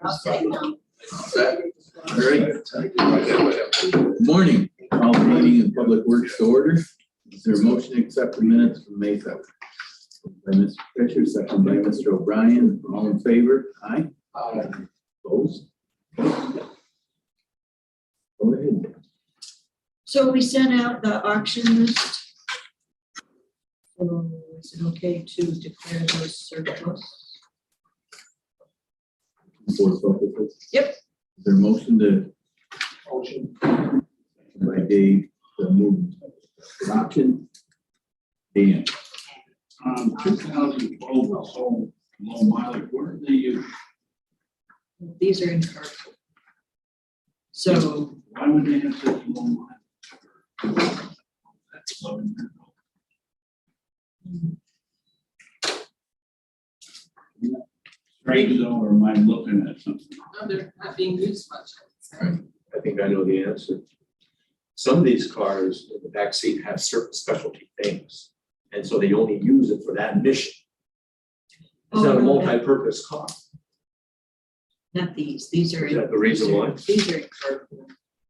All right. Morning. Call the meeting in Public Works to order. Is there a motion to accept the minutes from May 7th? By Mr. Fisher, second by Mr. O'Brien. All in favor? Aye. Aye. Opposed? Go ahead. So we sent out the auction list. So is it okay to declare those surplus? Yep. Is there a motion to? Motion. By Dave, to move the auction. Dan. 2012 was so low mileage. What did they use? These are in carpool. So Why would they have such low mileage? That's low. Straight though, or am I looking at something? No, they're not being used much. Right. I think I know the answer. Some of these cars in the back seat have certain specialty things, and so they only use it for that mission. It's not a multi-purpose car. not these. These are Is that the reason why? These are in carpool.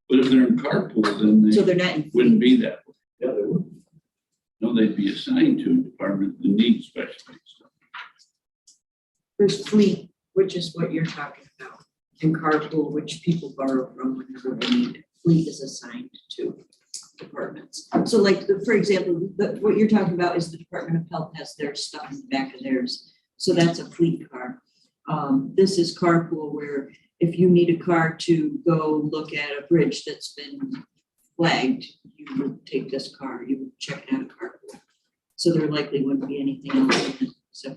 But if they're in carpool, then So they they're not in wouldn't be that way. Yeah, they would. No, they'd be assigned to a department that needs specialty stuff. There's fleet, which is what you're talking about, and carpool, which people borrow from whenever they need it. Fleet is assigned to departments. So like, for example, what you're talking about is the Department of Health has their stuff in the back of theirs. So that's a fleet car. This is carpool, where if you need a car to go look at a bridge that's been flagged, you would take this car, you would check it out of carpool. So there likely wouldn't be anything else in it. So,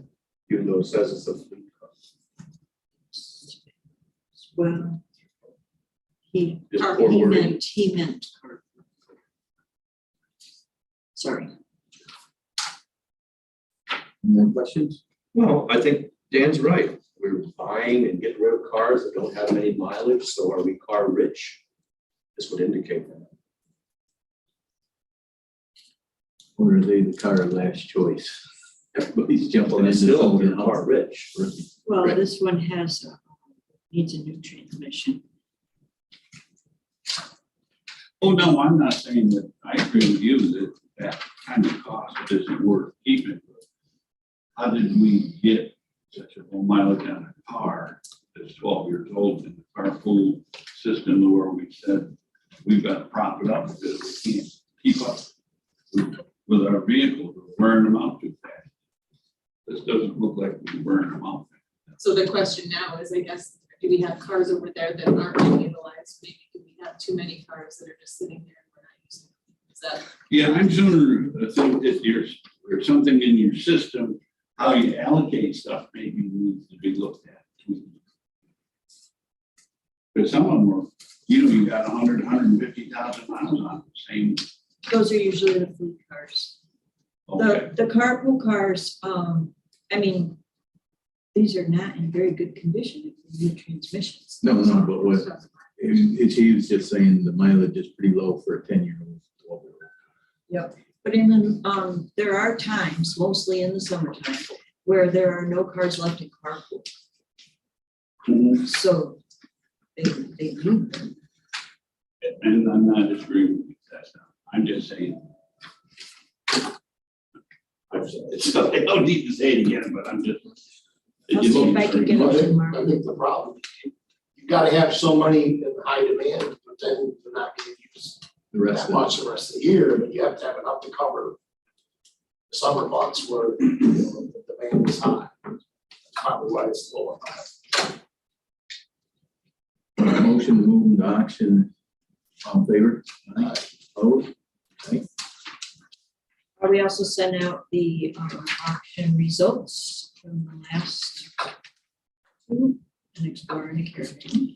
Even though it says it's a fleet car. well, he Just poor He wording. meant carpool. Sorry. More questions? Well, I think Dan's right. We're buying and getting rid of cars that don't have any mileage, so are we car rich? This would indicate that. Or are they the car of last choice? Everybody's jumping Well, into still, something we're car else. rich. Well, Right. this one has, needs a new transmission. Oh, no, I'm not saying that. I agree with you that that kind of cost isn't worth keeping. How did we get such a low mileage on a car that's 12 years old in the carpool system where we said we've got to prop it up because we can't keep up with our vehicles? We're wearing them out too fast. This doesn't look like we're wearing them out. So the question now is, I guess, do we have cars over there that aren't being utilized? Maybe do we have too many cars that are just sitting there and we're not using them? Is that? Yeah, I'm sooner think that there's something in your system, how you allocate stuff maybe needs to be looked at. Because some of them are, you got 100, 150,000 miles on the same. Those are usually the fleet cars. Okay. The carpool cars, I mean, these are not in very good condition, if new transmissions. No, but what, he was just saying the mileage is pretty low for a 10-year-old. 12-year-old. Yep, but in the, there are times, mostly in the summertime, where there are no cars left in carpool. Mhm. So they need them. And I'm not disagreeing with that stuff. I'm just saying. I've said it, so I don't need to say it again, but I'm just. I'll see if I can get I it think tomorrow. the problem, you gotta have so many in high demand, but then they're not being used The rest that of much the rest of the year, but you have to have enough to cover the summer months where the demand is high. That's probably why it's lower. motion to move into auction. All in favor? Aye. Opposed? Aye. We also sent out the auction results from the last two, an Explorer and a Caravan.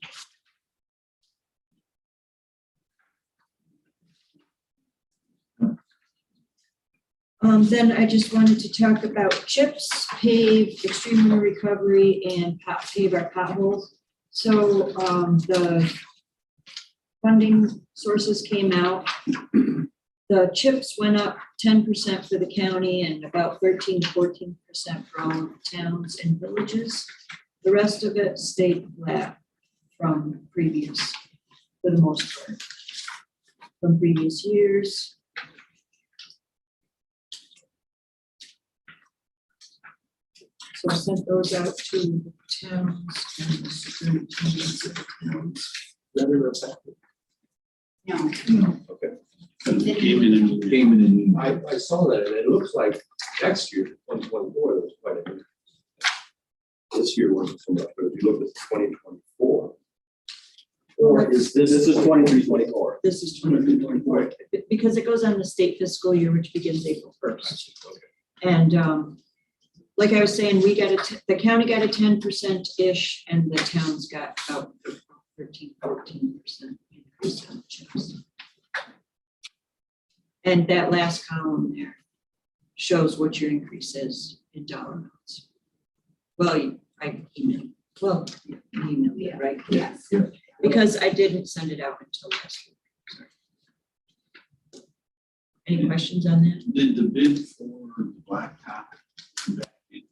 Then I just wanted to talk about chips, pave, extreme winter recovery, and pave our potholes. So the funding sources came out. The chips went up 10% for the county and about 13 to 14% for all of the towns and villages. The rest of it stayed flat from previous, for the most part. From previous years. So I sent those out to the towns and the superintendents of the towns. Rather effective. No, Okay. came in an email. I saw that, and it looks like next year, 2024, there was quite a bit. This year wasn't so much, but if you look at 2024. Or is This is 23-24. This is 2024, because it goes on the state fiscal year, which begins April 1st. And like I was saying, the county got a 10%-ish, and the towns got about 13-14% increase on the chips. And that last column there shows what your increase is in dollar amounts. Well, I emailed, you emailed it, right? Yes. Because I didn't send it out until last week. Sorry. Any questions on that? Did the bid for the blacktop come back in?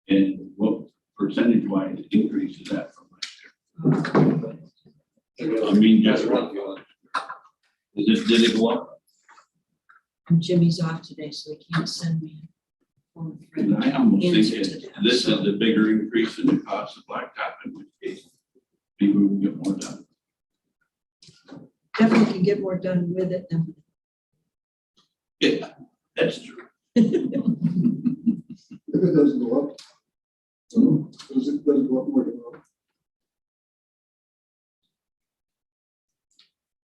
And what percentage wise increase is that from last year? I mean, just what, did it go up? And Jimmy's off today, so he can't send me. a phone friend And I almost think answer to that that, this so- is a bigger increase in the cost of blacktop, in which case people will get more done. Definitely can get more done with it than. Yeah, that's true. If it doesn't go up. Doesn't go up more than that.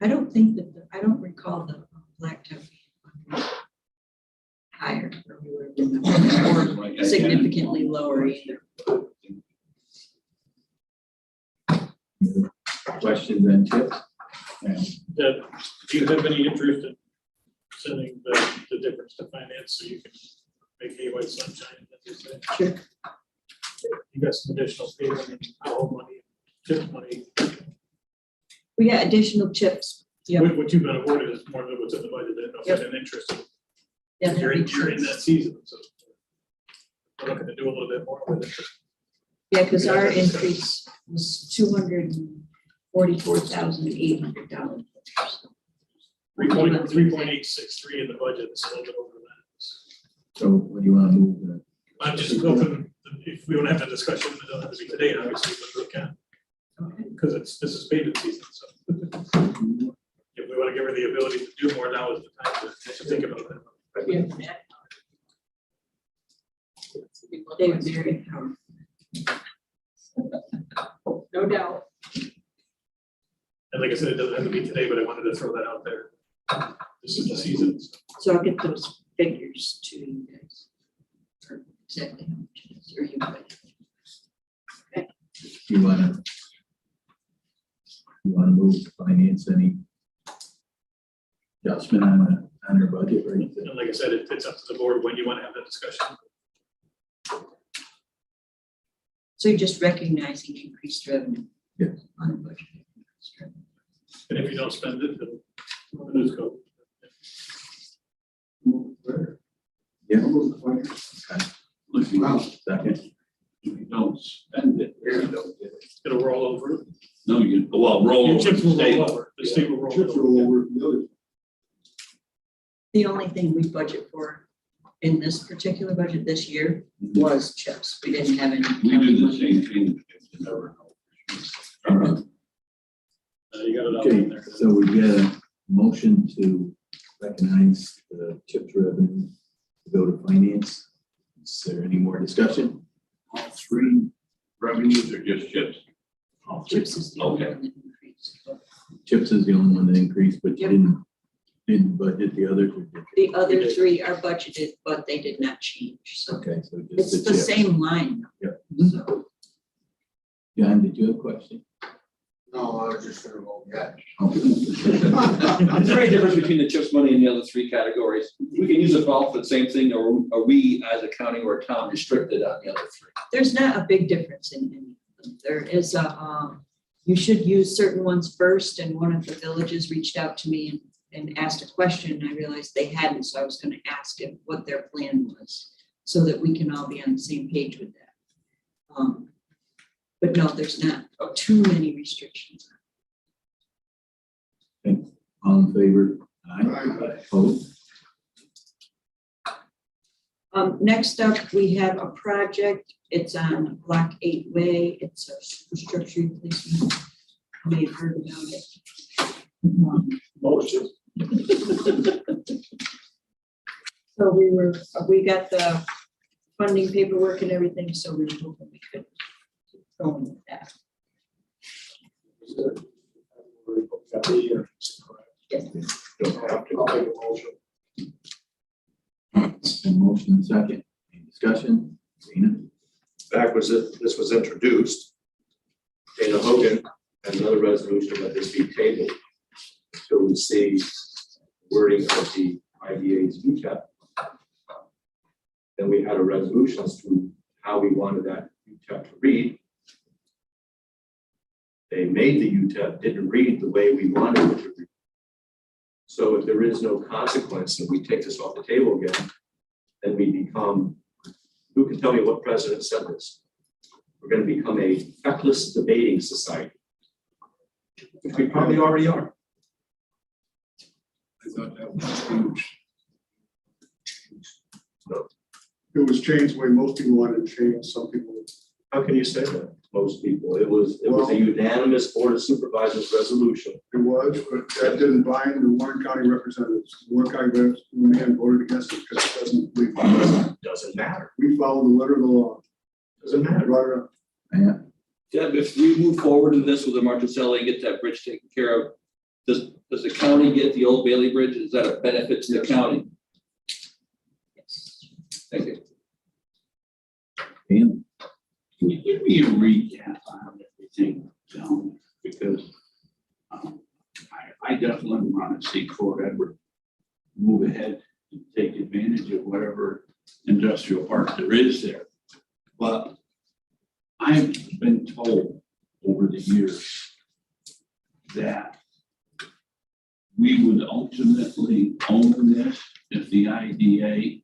I don't think that, I don't recall the blacktop being higher, or we were or Like I significantly lower either. Questions on chips? That, do you have any interest in sending the difference to finance so you can make hay white sunshine, as you say? Sure. You got some additional payment and our money, tip money. We got additional chips. Yeah. What you've been awarded is more than what's in the budget, and Yep. an interest. Yeah, You're that in, makes you're in sense. that season, so we're looking to do a little bit more with it. Yeah, because our increase was $244,800. 3.863 in the budget, it's a little bit over that. So what do you want to move? I'm just hoping, if we don't have the discussion, it doesn't have to be today, obviously, but we can, Okay. because this is payment season, so. If we want to give her the ability to do more, now is the time to think about that. They're very powerful. No doubt. And like I said, it doesn't have to be today, but I wanted to throw that out there. This is the season. So. So I'll get those figures to you guys. For exactly how much it is, or you guys. You want to move finance any adjustment on her budget, right? And like I said, it's up to the board when you want to have that discussion. So you're just recognizing increased revenue. Yes. On the budget. And if you don't spend it, then let us go. Yeah. If you Second. don't spend it, you don't get it. It'll roll over. No, roll. Your chips will stay. roll over. The state will roll Chips over. roll over the other. The only thing we budget for in this particular budget this year was chips. We didn't have any. We do the same thing. You never know. You got it all Okay, in there. so we've got a motion to recognize the chips revenue to go to finance. Is there any more discussion? All three revenues are just chips. Chips is the only Okay. one that increased. Chips is the only one that increased, but you Yep. didn't budget the others. Or did you? The other three are budgeted, but they did not change, so Okay, so just it's the chips. same line. Yep. So, John, did you have a question? No, I was just gonna go, yeah. Is there any difference between the CHIPS money and the other three categories? We can use it all for the same thing, or are we as a county or a town restricted on the other three? there's not a big difference in any of them. There is you should use certain ones first, and one of the villages reached out to me and asked a question, and I realized they hadn't, so I was gonna ask what their plan was, so that we can all be on the same page with that. But no, there's not too many restrictions. All in favor? Aye. Opposed? Next up, we have a project. It's on Block 8 Way. It's a superstructure replacement. You may have heard about it. Motion. So we got the funding paperwork and everything, so we were hoping we could go on with that. Yes. Don't have to. I'll make a motion. A motion and second. Any discussion? Dana? This was introduced, Dana Hogan had another resolution that this be tabled until we see wording of the IDA's UTEP. Then we had a resolution as to how we wanted that UTEP to read. They made the UTEP, didn't read the way we wanted it to read. So if there is no consequence and we take this off the table again, then we become, who can tell me what president said this? We're going to become a feckless debating society, which we probably already are. I thought that was huge. No. It was changed the way most people wanted to change, some people. How can you say that? Most people, it was a unanimous Board of Supervisors resolution. It was, but that didn't bind the Warren County representatives. Warren County representatives, man, voted against it because it doesn't, Doesn't matter. we follow the letter of the law. Doesn't I matter. brought it up. Yeah. Deb, if we move forward in this with the Marticelli and get that bridge taken care of, does the county get the Old Bailey Bridge? Is that a benefit to the county? Yes. Thank you. Dan? Can you give me a recap on everything down? Because I definitely want to see Fort Edward move ahead and take advantage of whatever industrial park there is there. But I've been told over the years that we would ultimately own this if the IDA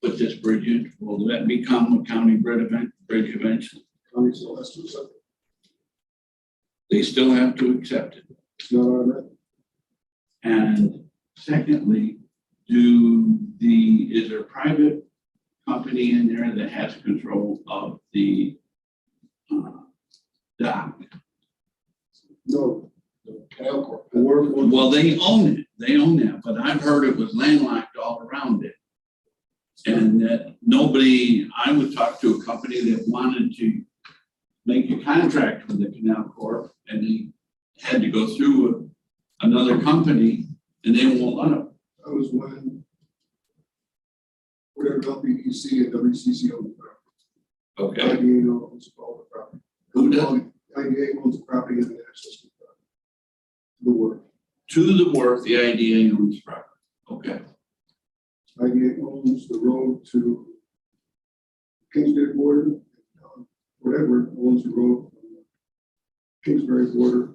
put this bridge in. Will that become a county bridge eventually? County still has to accept it. They still have to accept it. It's not automatic. And secondly, is there a private company in there that has control of the dock? No. The Canal Corp. The Warren County- Well, they own it. They own that, but I've heard it was landlocked all around it. And that nobody, I would talk to a company that wanted to make a contract with the Canal Corp, and they had to go through another company, and they won't let them. That was when whatever LPPC and WCC owned the property. Okay. IDA owns all the property. Who does? IDA owns the property and the access to the work. To the work, the IDA owns property. Okay. IDA owns the road to Kingsbury border, whatever owns the road from the Kingsbury border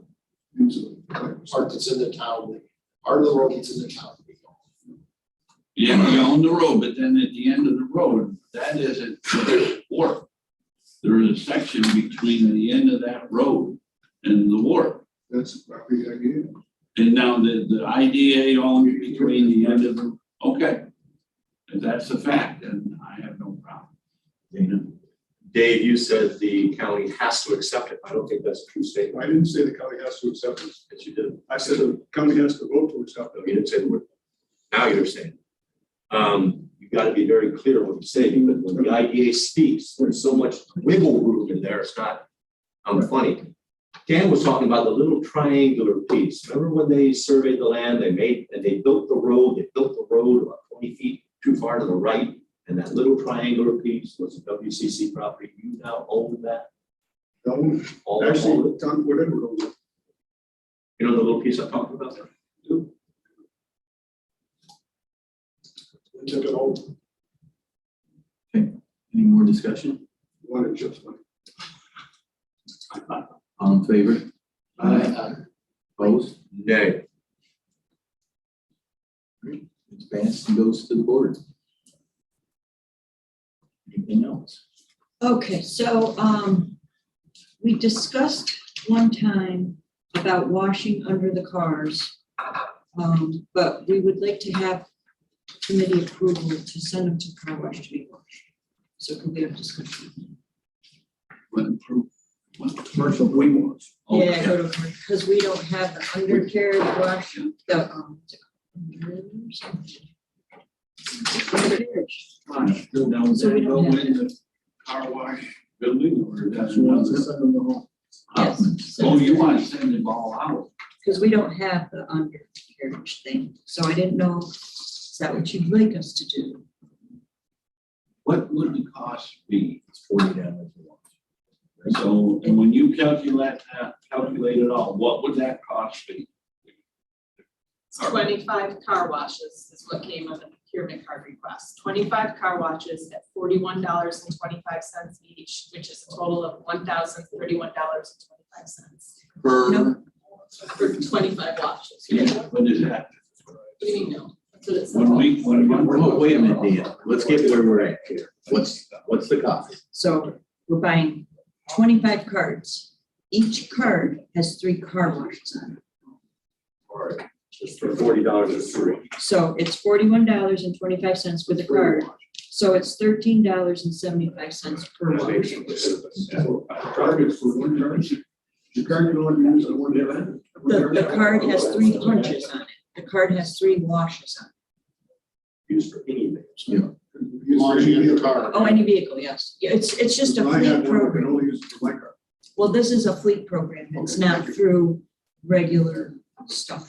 into the Part that's in the town, part of the road that's in the town. Yeah, we own the road, but then at the end of the road, that isn't the wharf. There is a section between the end of that road and the wharf. That's the property IDA. And now the IDA owns between the end of the, okay. If that's the fact, then I have no problem. Dana? Dave, you said the county has to accept it. I don't think that's a true statement. I didn't say the county has to accept it. Yes, you did. I said the county has to vote to accept You it. didn't say the word. Now you're saying. You got to be very clear what you say, because when the IDA speaks, there's so much wiggle room in there. It's not funny. Dan was talking about the little triangular piece. Remember when they surveyed the land, they built the road, about 20 feet too far to the right, and that little triangular piece was a WCC property. You now own that. All of Actually, it. Tom, whatever owns it. You know the little piece I'm talking about there? We took it over. Any more discussion? Wanted just one. All in favor? Aye. Opposed? Nay. It's passed and goes to the board. Anything else? Okay, so, we discussed one time about washing under the cars. But we would like to have committee approval to send them to car wash to be washed. So could we have discussion? Commercial green ones. Yeah, go to, because we don't have the undercarriage wash, the, undercarriage wash. Now, So we go don't have in the car wash building or that's That's wants to another? send them home. Yes. Oh, you want to send them all out? Because we don't have the undercarriage thing, so I didn't know, is that what you'd like us to do? What would the cost be? It's $40 a wash. So, and when you calculate it all, what would that cost be? 25 car washes is what came on the procurement card request. 25 car washes at $41.25 each, which is a total of $1,031.25 Per, for 25 washes. yeah, what is that? What do you mean, no? That's what it says. One week, one month? Oh, wait a minute, Dan. Let's get where we're at here. What's the cost? So we're buying 25 cards. Each card has 3 car washes on it. Or just for $40 is free. So it's $41.25 with a card. So it's $13.75 per wash. Card is for one charge. The card can only use the one event. The card has 3 punches on it. The card has 3 washes on it. Used for anything. Use the car. Oh, any vehicle, yes. Yeah, it's just a I fleet have one, I can program. only use it for my car. Well, this is a fleet program. It's not through regular stuff.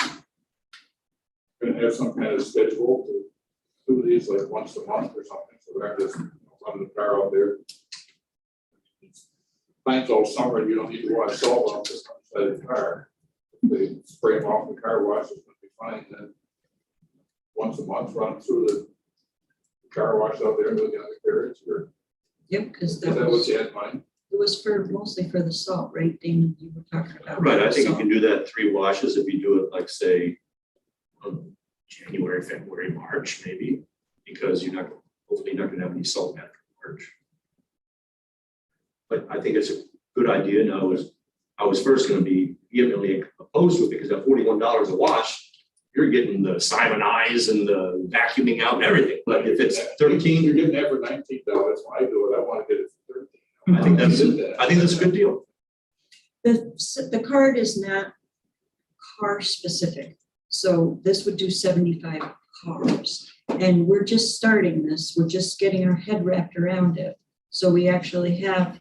Gonna have some kind of schedule to do these like once a month or something, so they're just run the car out there. Plants all summer, you don't need to wash salt off the side of the car. They spray them off the car wash, it's gonna be fine, then once a month, run through the car wash out there with the undercarriage, or Yep, because is that what you had in mind? it was for, mostly for the salt, right, Dana, you were talking about? Right, I think you salt. can do that 3 washes if you do it like, say, January, February, March, maybe, because hopefully you're not gonna have any salt after March. But I think it's a good idea, and I was first gonna be vehemently opposed to it, because at $41 a wash, you're getting the Simonize and the vacuuming out and everything, but if it's 13, You're getting that for $19, when I do it, I wanna get it for 13. I think that's a good deal. The card is not car specific, so this would do 75 cars. And we're just starting this, we're just getting our head wrapped around it. So we actually have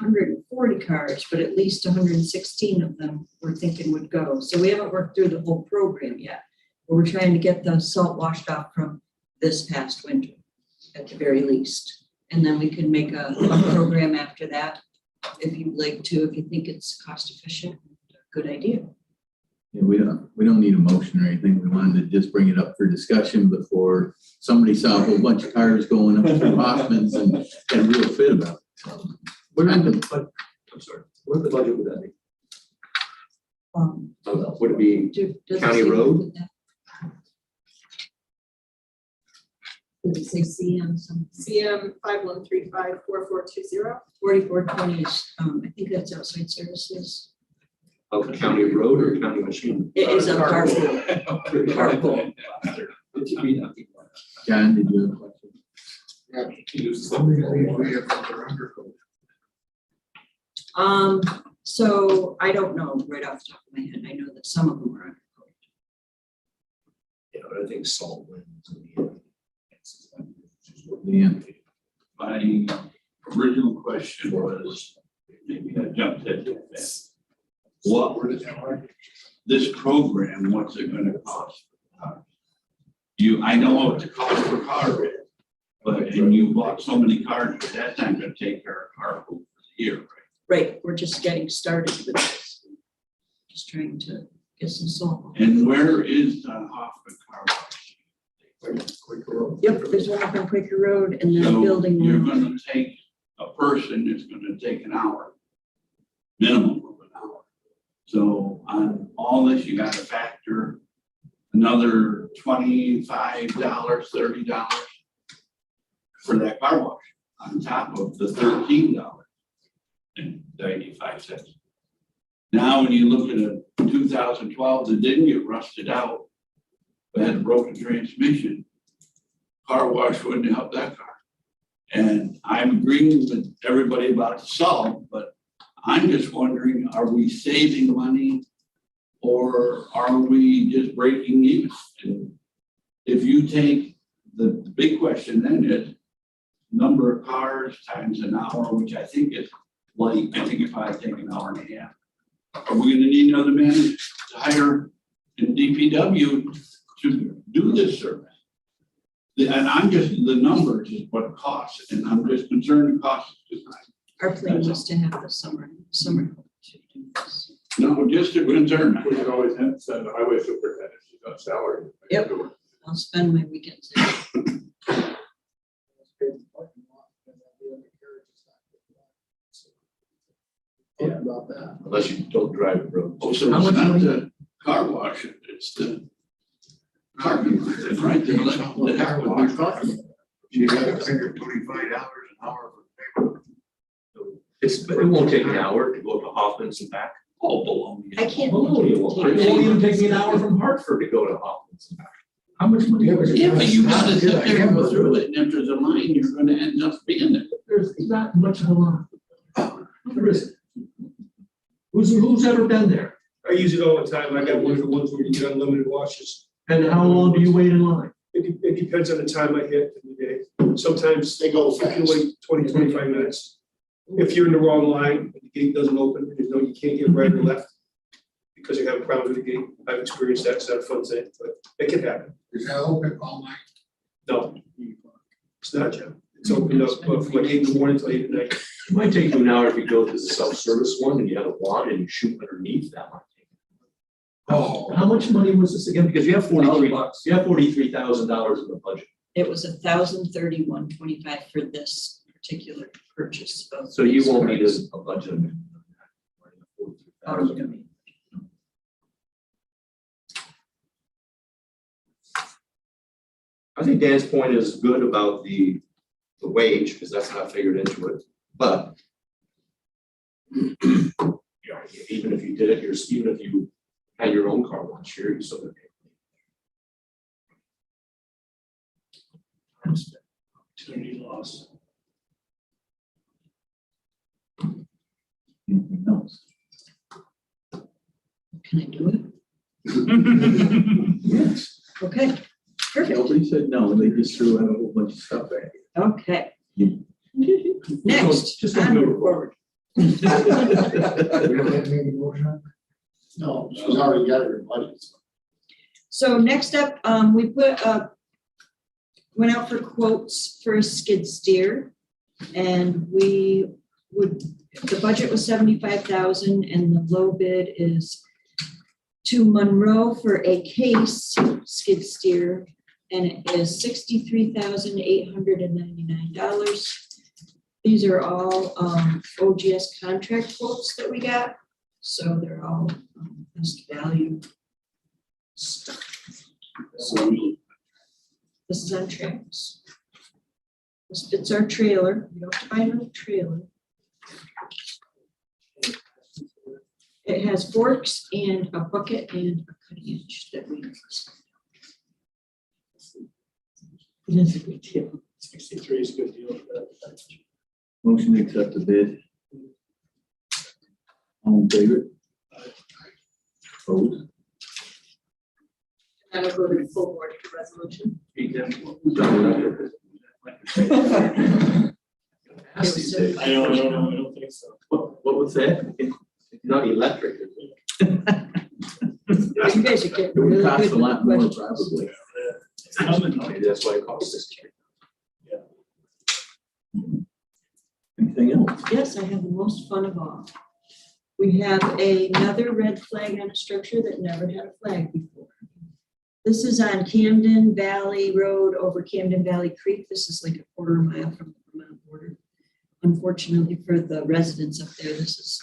140 cars, but at least 116 of them we're thinking would go. So we haven't worked through the whole program yet, but we're trying to get the salt washed off from this past winter at the very least. And then we can make a program after that if you'd like to, if you think it's cost efficient, good idea. Yeah, we don't need a motion or anything. We wanted to just bring it up for discussion before somebody saw a whole bunch of cars going up through Hoffman's and had a real fit about it. What are the, I'm sorry, what the budget would that be? Would it be Does it County say road? with that? Did it say CM some CM 51354420. 4420 is, I think that's outside services. Of county road or county machine? It is a carpool. Carpool. It should be nothing. John, did you have a question? So I don't know right off the top of my head. I know that some of them are under code. Yeah, but I think salt wins. Yeah. My original question was, maybe I jumped at it. What this program, what's it gonna cost? I know what the cost per car is, but, and you bought so many cars, but that's not gonna take care of carpool for the year, right? Right, we're just getting started with this. Just trying to get some salt. And where is the Hoffman car wash? Yep, there's one up on Quaker Road and then So building you're one. gonna take a person, it's gonna take an hour, minimum of an hour. So on all this, you gotta factor another $25, $30 for that car wash on top of the $13.95. Now, when you look at a 2012 that didn't get rusted out, but had a broken transmission, car wash wouldn't help that car. And I'm agreeing with everybody about the salt, but I'm just wondering, are we saving money or are we just breaking even? And if you take the big question then is number of cars times an hour, which I think is like, I think if I take an hour and a half. Are we gonna need another man to hire in DPW to do this service? And I'm just, the numbers is what it costs, and I'm just concerned the cost is too high. Our plan was to have the summer to do this. No, just a concern. We could always have, send the highway superintendent, she's on salary. Yep. I'll spend my weekends there. Yeah, about that. Unless you don't drive the road. Oh, so it's not the car wash, it's the parking lot, it's right there. That's what we're talking about. You gotta figure $25 an hour for paper. But it won't take an hour to go to Hoffman's and back. Oh, baloney. I can't. Oh, it won't. It won't even take me an hour from Hartford to go to Hoffman's and back. How much money? Yeah, but Yeah, but you gotta sit there and go through it, and if there's a line, you're gonna end up being there. There's not much of a line. There isn't. Who's ever been there? I use it all the time. I got one of the ones where you get unlimited washes. And how long do you wait in line? It depends on the time I hit in the day. Sometimes They go you can fast. wait 20, 25 minutes. If you're in the wrong line, and the gate doesn't open, and you know you can't get right or left because you have a problem with the gate. I've experienced that. It's not a fun thing, but it can happen. Is that open all night? No. It's not, John. It's opened up from like 8 in the morning till 8 at night. It might take you an hour if you go to the self-service one and you have a wand and you shoot underneath that one. Oh. How much money was this again? Because you have $43,000 in the budget. It was $1,031.25 for this particular purchase. of So you these won't need cars. a budget. Oh, you don't need- I think Dan's point is good about the wage, because that's not figured into it, but you know, even if you did it, even if you had your own car wash here, you still gonna pay. Opportunity loss. Anything else? Can I do it? Yes. Okay, perfect. Nobody said no, they just threw out a whole bunch of stuff at you. Okay. Yeah. Next, Just don't onward, move forward. We don't have any motion? No, she's already got her budget. So next up, we went out for quotes for a skid steer. And the budget was 75,000 and the low bid is to Monroe for a case skid steer. And it is $63,899. These are all OGS contract quotes that we got. So they're all best value stuff. So this is on tracks. This fits our trailer. You don't have to buy another trailer. It has forks and a bucket and a cutting edge that we use. It is a good deal. 63 is a good deal for that. Motion to accept the bid. All in favor? Opposed? That'll go to the full board for resolution. It was so- I don't think so. What was that? Not electric, is it? You guys are getting It would really cost good a with lot more questions. probably. It's coming. Maybe that's why it costs 63. Anything else? Yes, I have the most fun of all. We have another red flag on a structure that never had a flag before. This is on Camden Valley Road over Camden Valley Creek. This is like a quarter mile from the Vermont border. Unfortunately for the residents up there, this is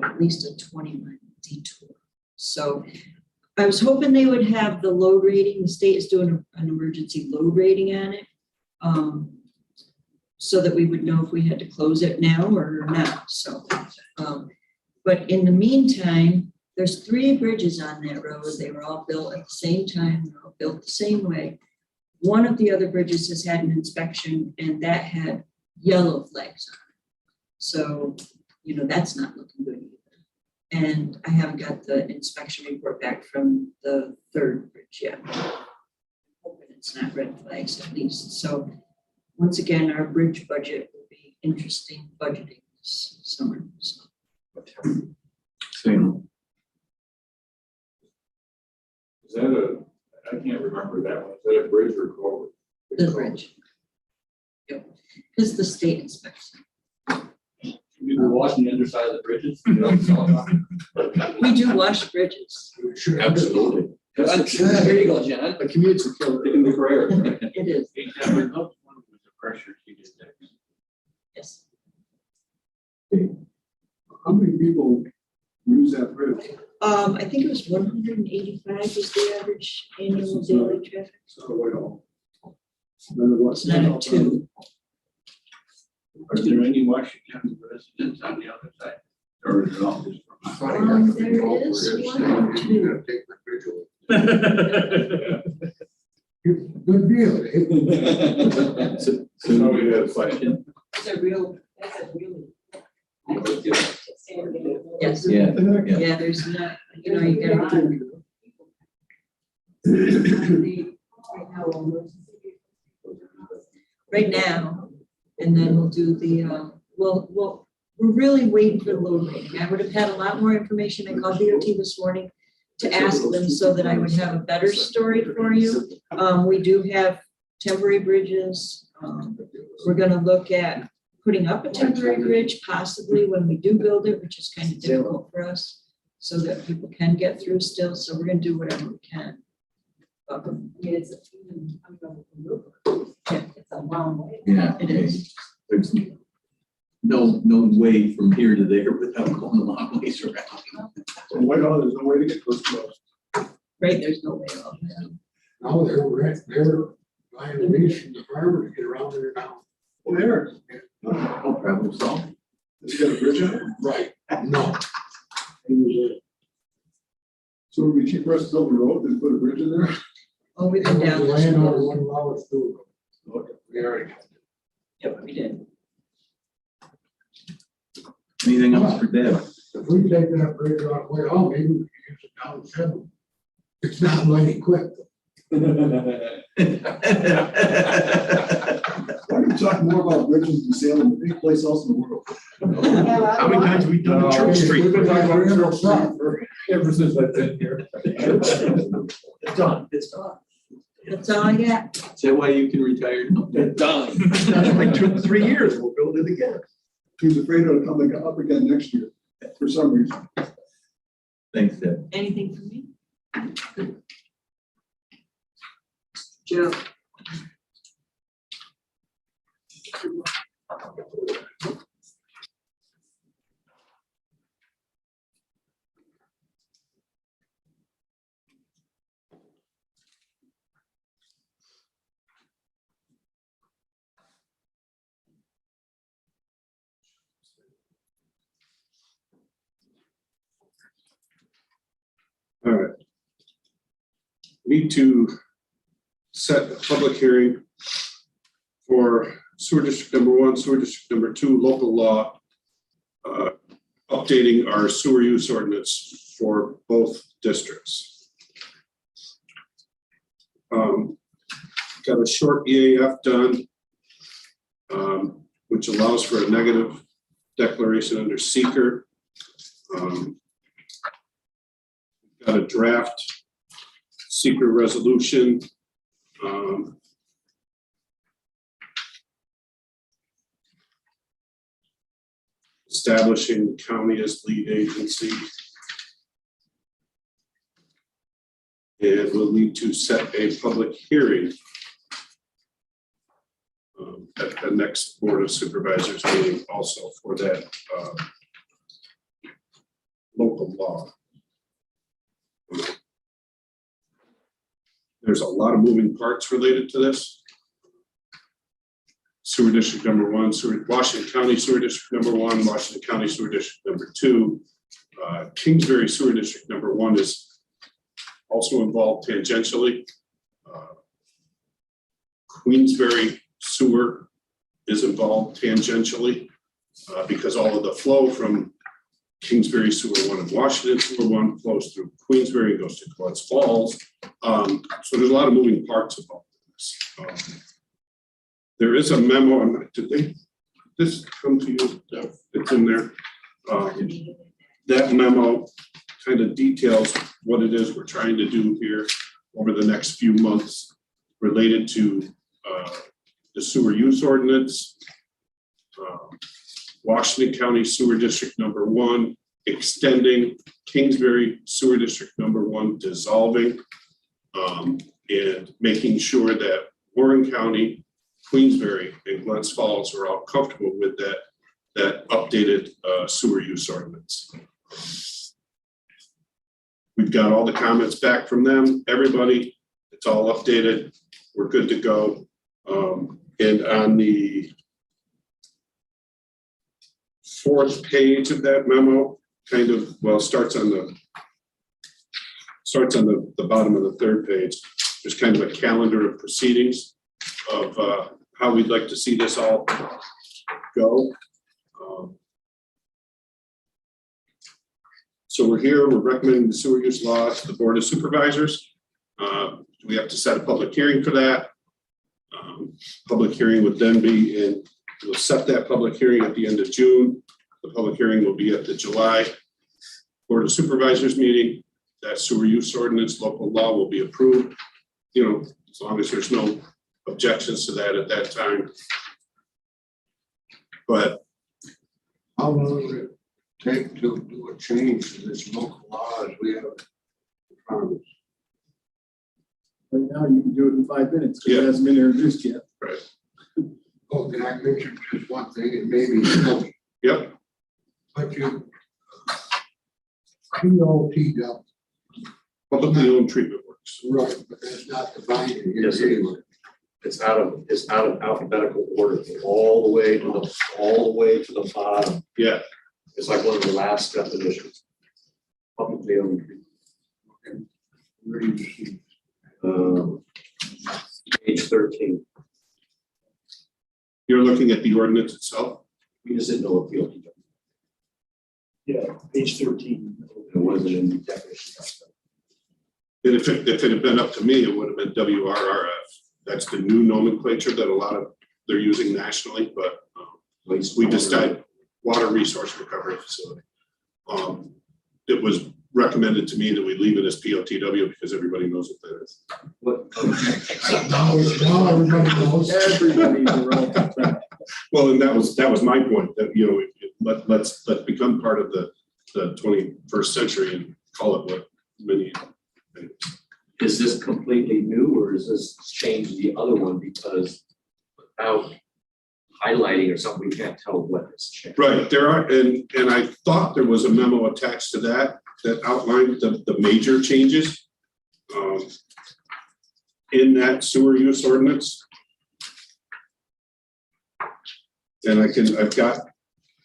at least a 20-mile detour. So I was hoping they would have the load rating. The state is doing an emergency load rating on it. so that we would know if we had to close it now or not, so. But in the meantime, there's 3 bridges on that road. They were all built at the same time, they're all built the same way. One of the other bridges has had an inspection and that had yellow flags on it. So, you know, that's not looking good either. And I haven't got the inspection report back from the 3rd bridge yet. Hoping it's not red flags at least. So once again, our bridge budget will be interesting budgeting this summer. So. Same. Is that I can't remember that one. Is that a bridge or culvert? The bridge. Yep, because the state inspects. We were washing the underside of the bridges. We do wash bridges. Absolutely. There you go, John. A community killer. Taking the career. It is, They never helped one with the pressure to get that. yes. How many people use that bridge? I think it was 185 is the average annual daily traffic. So way off. None of what's. It's not a 2. Are there any Washington residents on the other side? Or is it all just from us? There is 1 or 2. Good deal, eh? So Somebody had a question. That's a really. Yes. Yeah, yeah. Yeah, there's not, you know, you gotta. Right now, and then we'll do the, we're really waiting for the load rating. I would have had a lot more information. I called DOT this morning to ask them so that I would have a better story for you. We do have temporary bridges. We're gonna look at putting up a temporary bridge possibly when we do build it, which is kind of difficult for us, so that people can get through still. So we're gonna do whatever we can. It's a long way. Yeah, It is. There's no way from here to there without going a long ways around. So Whitehall, there's no way to get close to us. Right, there's no way around that. Now they're buying the lease from the farmer to get around there now. Oh, there. No problem solved. Does he got a bridge on it? Right, no. So it would be cheaper for us to build the road than put a bridge in there? Oh, we've been down The this landowner road. wouldn't allow us to. Okay, we already. Yep, we did. Anything else for Deb? If we take that bridge out of Whitehall, maybe we can use it down in Seven. It's not light equipped. Why don't you talk more about bridges in Salem, any place else in the world? How many times have we done the Church Street? We've been talking about Church Street for ever since I've been here. It's done, it's done. That's all I got. Is that why you can retire? No. Done. Like 3 years, we'll build it again. He's afraid it'll come up again next year, for some reason. Thanks, Deb. Anything from me? Joe. All right. Need to set a public hearing for sewer district number 1, sewer district number 2, local law, updating our sewer use ordinance for both districts. Got a short EAF done, which allows for a negative declaration under seeker. Got a draft secret resolution. Establishing the county as lead agency. And we'll need to set a public hearing at the next Board of Supervisors meeting also for that local law. There's a lot of moving parts related to this. Sewer District number 1, Washington County Sewer District number 1, Washington County Sewer District number 2. Kingsbury Sewer District number 1 is also involved tangentially. Queensbury Sewer is involved tangentially because all of the flow from Kingsbury Sewer 1 and Washington Sewer 1 flows through Queensbury and goes to Glens Falls. So there's a lot of moving parts involved in this. There is a memo, did this come to you? It's in there. That memo kind of details what it is we're trying to do here over the next few months related to the sewer use ordinance, Washington County Sewer District number 1, extending Kingsbury Sewer District number 1, dissolving, and making sure that Warren County, Queensbury, and Glens Falls are all comfortable with that updated sewer use ordinance. We've got all the comments back from them, everybody, it's all updated, we're good to go. And on the 4th page of that memo, kind of, well, starts on the bottom of the 3rd page. There's kind of a calendar of proceedings of how we'd like to see this all go. So we're here, we're recommending the sewer use law to the Board of Supervisors. We have to set a public hearing for that. Public hearing would then be in, we'll set that public hearing at the end of June. The public hearing will be at the July Board of Supervisors meeting. That sewer use ordinance, local law will be approved, you know, as long as there's no objections to that at that time. But How long would it take to do a change to this local law as we have in front of us? Right now, you can do it in 5 minutes, because Yeah. it hasn't been introduced yet. right. Oh, can I mention just one thing, and maybe silly, Yep. but you POT up, Publicly owned treatment works. right, but that's not defined in here Yes, it is. anyway. It's out of alphabetical order, all the way to the bottom. Yeah. It's like one of the last definitions. Publicly owned. Where do you see? Page 13. You're looking at the ordinance itself. We just didn't know what POT. Yeah, page 13. It wasn't in the definition. And if it had been up to me, it would have been WRRF. That's the new nomenclature that a lot of, they're using nationally, but we decided water resource recovery facility. It was recommended to me that we leave it as POTW because everybody knows what that is. What? Now everybody knows. Everybody's a relative term. Well, and that was my point, that, you know, let's become part of the 21st century and call it what many. Is this completely new, or is this change the other one because without highlighting or something, we can't tell what has changed? Right, there are, and I thought there was a memo attached to that outlined the major changes in that sewer use ordinance. And I've got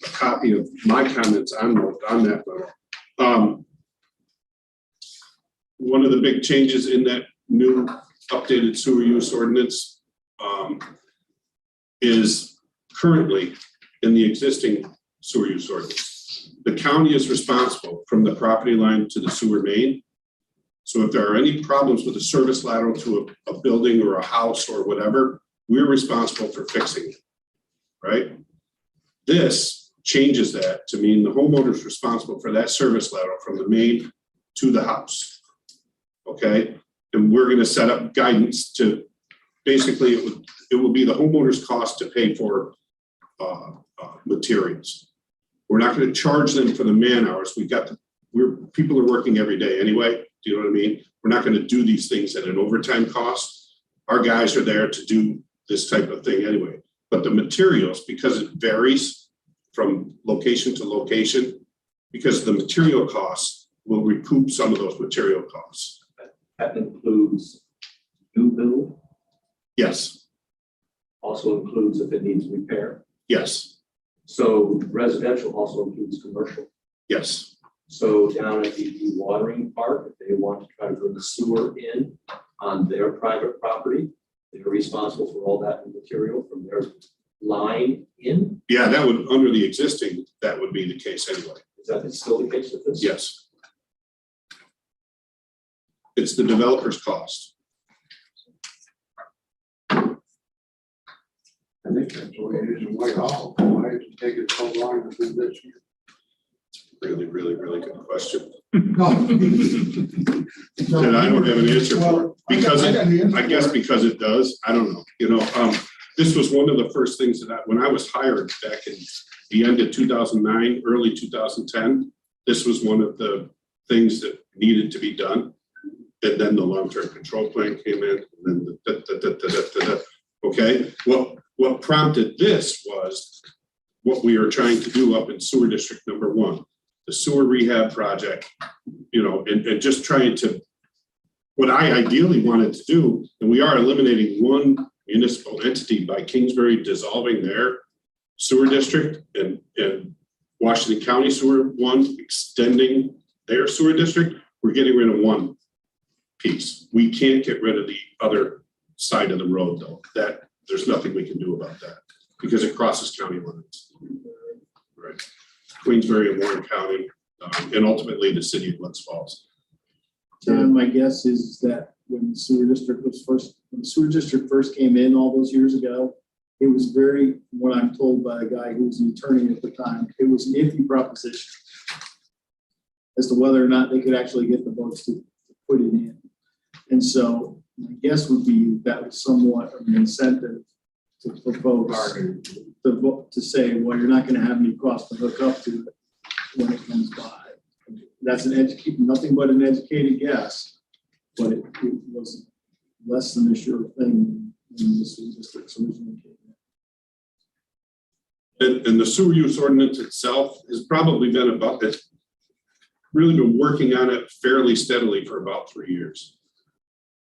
a copy of my comments on that memo. One of the big changes in that new updated sewer use ordinance is currently in the existing sewer use ordinance. The county is responsible from the property line to the sewer main. So if there are any problems with the service lateral to a building or a house or whatever, we're responsible for fixing it, right? This changes that to mean the homeowner is responsible for that service lateral from the main to the house. Okay, and we're going to set up guidance to basically it will be the homeowner's cost to pay for materials. We're not going to charge them for the man hours. People are working every day anyway. Do you know what I mean? We're not going to do these things at an overtime cost. Our guys are there to do this type of thing anyway. But the materials, because it varies from location to location, because the material costs will recoup some of those material costs. That includes new build, Yes. all also includes if it needs repair. Yes, So residential also includes commercial. yes, So down at the dewatering park, if they want to try to bring the sewer in on their private property, they're responsible for all that material from their line in. yeah, that would, under the existing, that would be the case anyway, Is that still the case with this? yes. It's the developer's cost. I think that's the way it is in Whitehall. Why did it take it so long to do this year? Really, really, really good question. No. That I don't have an answer for, because I guess because it does, I don't know, this was one of the first things that when I was hired back in the end of 2009, early 2010, this was one of the things that needed to be done. And then the long-term control plan came in, and then okay, what prompted this was what we are trying to do up in sewer district number 1, the sewer rehab project, and just trying to, what I ideally wanted to do, and we are eliminating one municipal entity by Kingsbury dissolving their sewer district and Washington County Sewer 1 extending their sewer district. We're getting rid of one piece. We can't get rid of the other side of the road though. That there's nothing we can do about that because it crosses county lines. Right. Queensbury and Warren County, and ultimately the city of Glens Falls. John, my guess is that when the sewer district first came in all those years ago, it was very, what I'm told by a guy who was an attorney at the time, it was an iffy proposition as to whether or not they could actually get the votes to put it in. And so my guess would be that was somewhat of an incentive to folks to say, well, you're not going to have any cost to hook up to it when it comes by. That's nothing but an educated guess, but it was less than a sure thing when the sewer districts originally came in. And the sewer use ordinance itself has probably been about it. Really been working on it fairly steadily for about 3 years,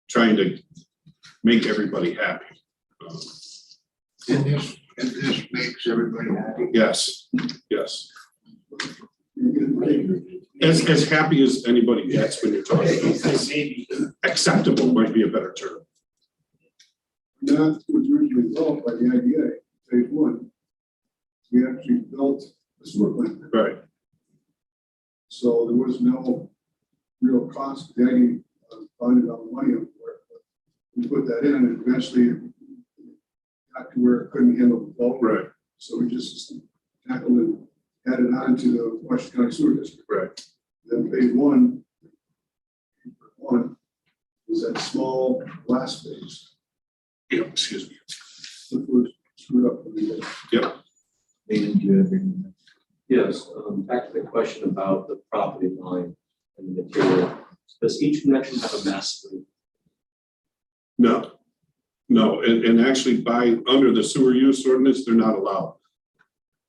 trying to make everybody happy. And this makes everybody happy. Yes, yes. As happy as anybody gets when you're talking about acceptable might be a better term. That was originally developed by the IDA, phase 1. We actually built the sewer plant. Right. So there was no real cost to any finding out money for it. But we put that in and eventually it got to where it couldn't handle the bulk. Right. So we just tackled and added on to the Washington County Sewer District. Right. Then phase 1 is that small glass space. Yeah, excuse me. That was screwed up. Yep. Yes, back to the question about the property line and the material. Does each connection have a master? No, and actually under the sewer use ordinance, they're not allowed.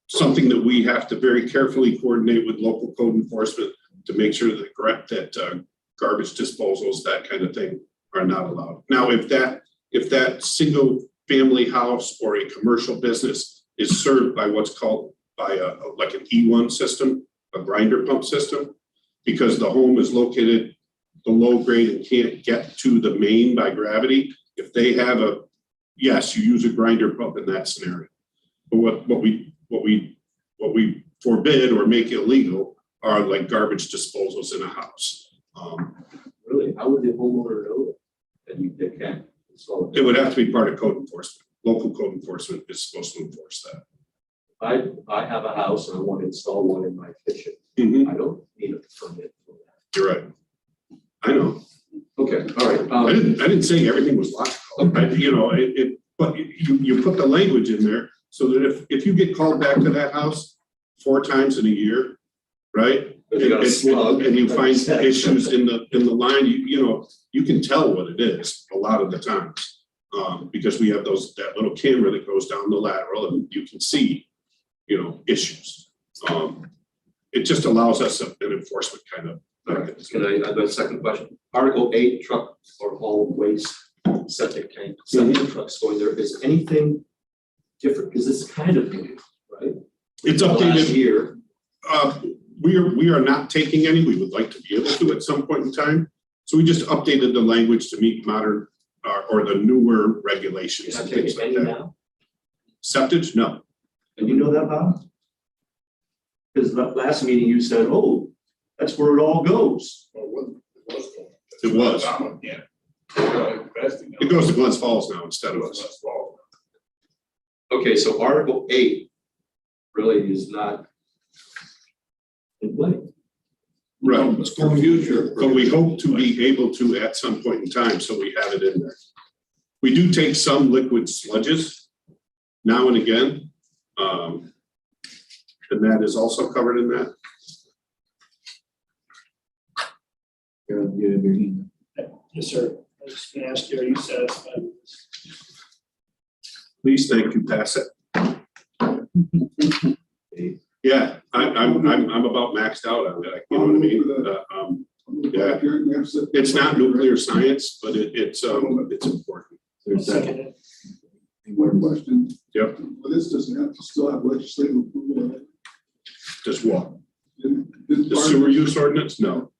Something that we have to very carefully coordinate with local code enforcement to make sure that garbage disposals, that kind of thing, are not allowed. Now, if that single family house or a commercial business is served by what's called like an E1 system, a grinder pump system, because the home is located below grade and can't get to the main by gravity. If they have yes, you use a grinder pump in that scenario. But what we forbid or make illegal are like garbage disposals in a house. Really, how would the homeowner know that they can't install it? It would have to be part of code enforcement. Local code enforcement is supposed to enforce that. I have a house and I want to install one in my kitchen. Mhm. I don't need a permit for that. You're right. I know. Okay, all right. I didn't say everything was logical. But you put the language in there so that if you get called back to that house 4 times in a year, right? If you got a slug. And you find issues in the line, you can tell what it is a lot of the times. Because we have that little camera that goes down the lateral and you can see, issues. It just allows us an enforcement kind of. Can I have a second question? Article 8, truck or haul waste, septic tank, septic trucks going there. Is anything different? Because it's kind of new, right? It's The last updated. year, We are not taking any. We would like to be able to at some point in time. So we just updated the language to meet modern or the newer regulations you're and not taking things like any that. now? Septage, no. And you know that, Bob? Because last meeting you said, oh, that's where it all goes. It was. Yeah. It goes to Glens Falls now instead of us. Okay, so Article 8 really is not in play. Right. It's for future. But we hope to be able to at some point in time, so we have it in there. We do take some liquid sludges now and again. And that is also covered in that. Carol, you have your hand Yes, sir. I was just gonna ask you, are you satisfied with this? Please, thank you, pass it. Yeah, I'm about maxed out on that, you know what I mean? Yeah. It's not nuclear science, but it's important. There's a second. One question. Yep. Well, this doesn't have to still have legislative approval of it. Just what? This The part- sewer use ordinance? No.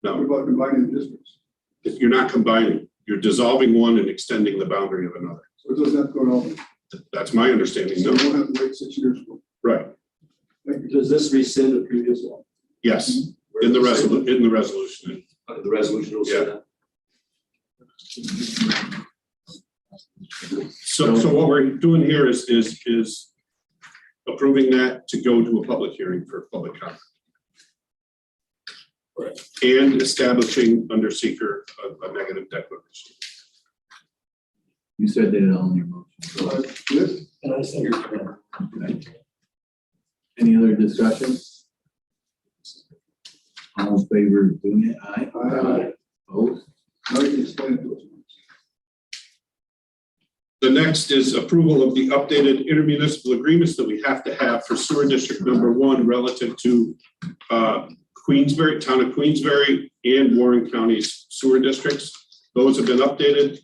What No, about combining districts? you're not combining, you're dissolving one and extending the boundary of another. So it doesn't have to go all. That's my understanding, So no, we won't have to wait 6 years for it. right, Thank you. Does this rescind the previous one? yes, in the resolution. The resolution will say that. So what we're doing here is approving that to go to a public hearing for public comment. And establishing under seeker a negative declaration. You said that on your motion. This, And I think you're correct. Okay. Any other discussion? All in favor of doing it? Aye. Aye. Opposed? now you can explain it to us. The next is approval of the updated intermunicipal agreements that we have to have for sewer district number 1 relative to Queensbury, town of Queensbury and Warren County's sewer districts. Those have been updated,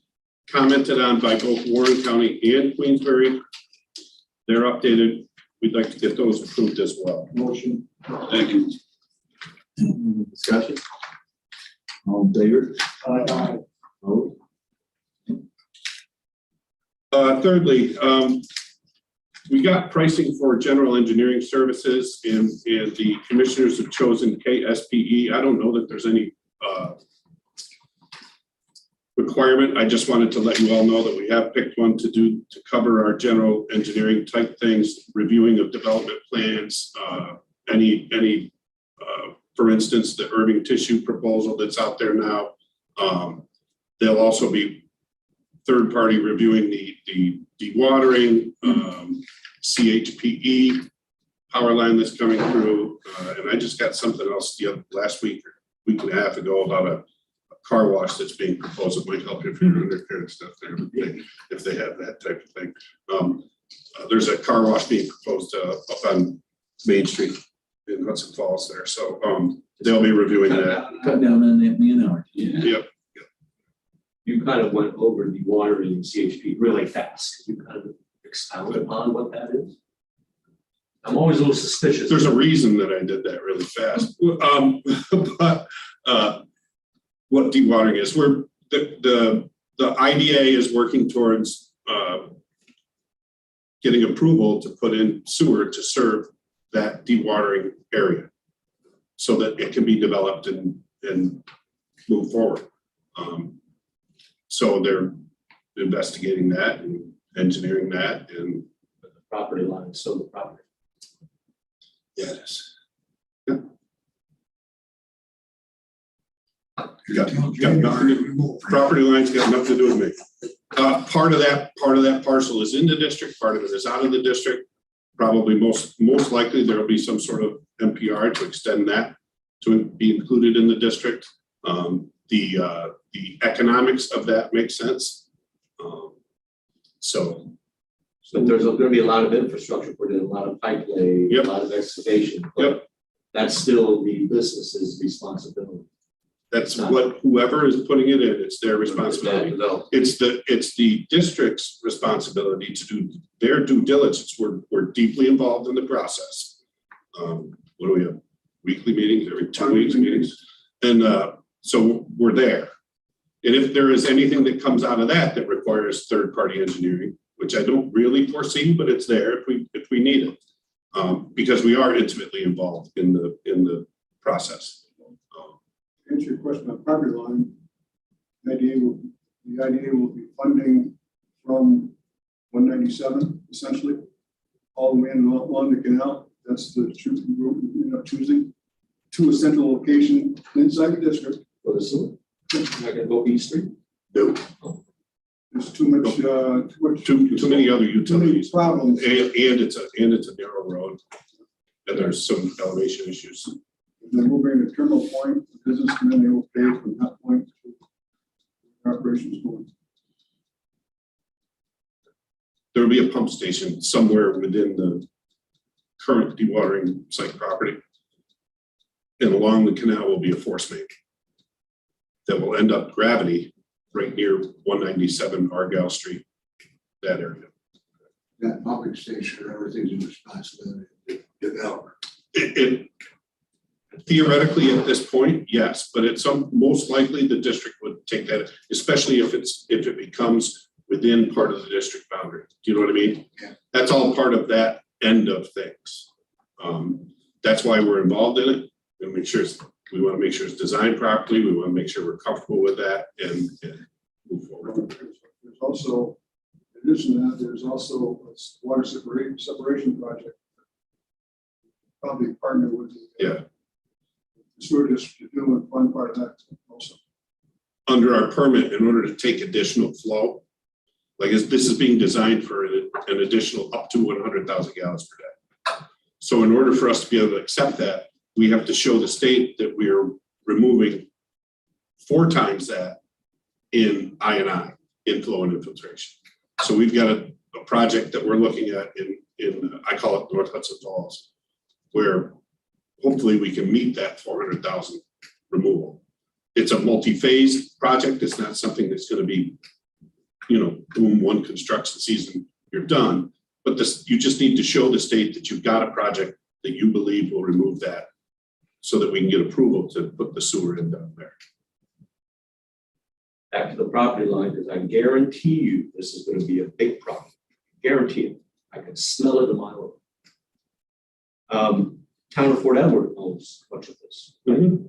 commented on by both Warren County and Queensbury. They're updated. We'd like to get those approved as well. Motion. Thank you. Any discussion? All in favor? Aye. Opposed? Thirdly, we got pricing for general engineering services and the commissioners have chosen KSPE. I don't know that there's any requirement. I just wanted to let you all know that we have picked one to cover our general engineering type things, reviewing of development plans, for instance, the Irving tissue proposal that's out there now. They'll also be third-party reviewing the dewatering, CHPE power line that's coming through. And I just got something else last week and a half ago about a car wash that's being proposed. It might help if you're under there and stuff there, if they have that type of thing. There's a car wash being proposed up on Main Street in Hudson Falls there. So they'll be reviewing that. Cut down on that man-hour. Yep. You kind of went over the watering and CHP really fast. Can you kind of expound upon what that is? I'm always a little suspicious. There's a reason that I did that really fast. But what dewatering is, the IDA is working towards getting approval to put in sewer to serve that dewatering area so that it can be developed and move forward. So they're investigating that and engineering that and The property line, so the property. yeah, it is. Yeah. Got nothing, property lines got nothing to do with me. Part of that parcel is in the district, part of it is out of the district. Probably most likely there will be some sort of MPR to extend that to be included in the district. The economics of that makes sense. So But there's going to be a lot of infrastructure put in, a lot of pipe lay, Yep. a lot of excavation. but Yep. That's still the business's responsibility. That's what whoever is putting it in, it's their responsibility. It's the district's responsibility to do their due diligence. We're deeply involved in the process. What do we have? Weekly meetings, every 2 weeks meetings? And so we're there. And if there is anything that comes out of that that requires third-party engineering, which I don't really foresee, but it's there if we need it. Because we are intimately involved in the process. To answer your question on property line, the IDA will be funding from 197 essentially, all the way in along the canal. That's the choosing route we end up choosing to a central location inside the district. For the sewer. Not gonna go East Street? No, There's too much, too many other too many utilities. problems. And it's a narrow road. And there's some elevation issues. And then we'll bring the terminal point, the business, and then they will pay from that point to where operations going. There will be a pump station somewhere within the current dewatering site property. And along the canal will be a force main that will end up gravity right near 197 Argyle Street, that area. That pumping station, everything's a responsibility of the developer. It theoretically at this point, yes, but it's most likely the district would take that, especially if it becomes within part of the district boundary. Do you know what I mean? Yeah. That's all part of that end of things. That's why we're involved in it. And we want to make sure it's designed properly. We want to make sure we're comfortable with that and move forward. There's also, in addition to that, there's also a water separation project. Probably partner with the sewer district to do and fund part of that also. Under our permit, in order to take additional flow, like this is being designed for an additional up to 100,000 gallons per day. So in order for us to be able to accept that, we have to show the state that we are removing 4 times that in I&I, inflow and infiltration. So we've got a project that we're looking at in I call it North Hudson Falls, where hopefully we can meet that 400,000 removal. It's a multi-phase project. It's not something that's going to be, boom, one construction season, you're done. But you just need to show the state that you've got a project that you believe will remove that so that we can get approval to put the sewer in down there. Back to the property line, because I guarantee you this is going to be a big problem. Guarantee it. I can smell it a mile away. Town of Fort Edward owns much of this. Mm-hmm.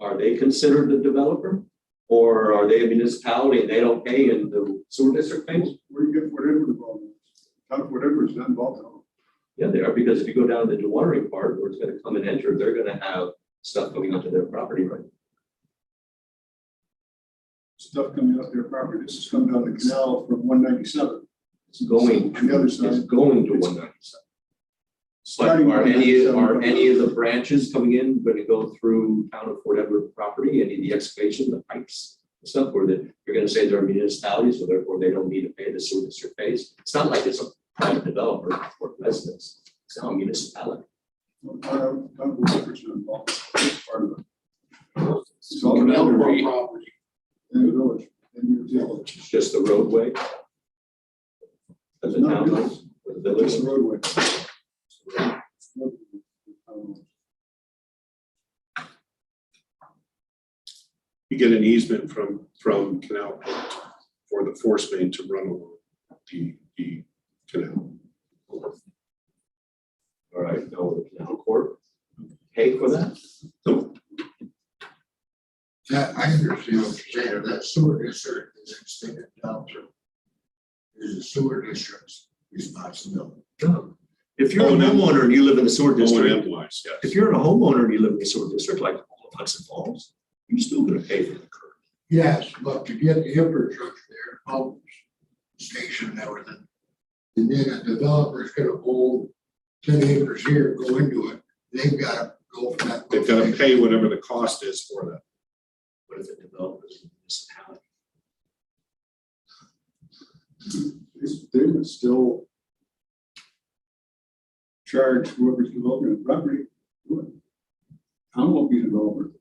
Are they considered a developer? Or are they a municipality and they don't pay and the sewer district pays? Where do you get whatever involved? Whatever is not involved at all. Yeah, they are, because if you go down to the dewatering part where it's going to come and enter, they're going to have stuff coming onto their property, right? Stuff coming up their property. This is coming down the canal from 197. It's going On the other it's side. going to 197. But Starting are with any of the branches coming in going to go through town of Fort Edward property, any of the excavation, the pipes and stuff, or that you're going to say they're municipalities, so therefore they don't need to pay the sewer district pays? It's not like it's a private developer or residence. It's not a municipality. Part of the involved. It's part of it. It's all developer property. In the village. In your village. It's just the roadway. As a No, town, it's- or the village. It's the roadway. You get an easement from Canal Point for the force main to run along the canal. All right, now the canal court pay for that? So That, I understand what you're saying, that sewer district is extended down through. Is the sewer district's responsibility. No. If you're a homeowner and you live in the sewer district, O&M wise, yes. if you're a homeowner and you live in the sewer district like Hudson Falls, you're still gonna pay for the curb. Yes, but to get the infrastructure there, pump station and everything. And then a developer's gonna hold 10 acres here, go into it, they've gotta go for that. They've got to pay whatever the cost is for that. What if the developer is a municipality? They would still charge whoever's developing the property. Town won't be a developer.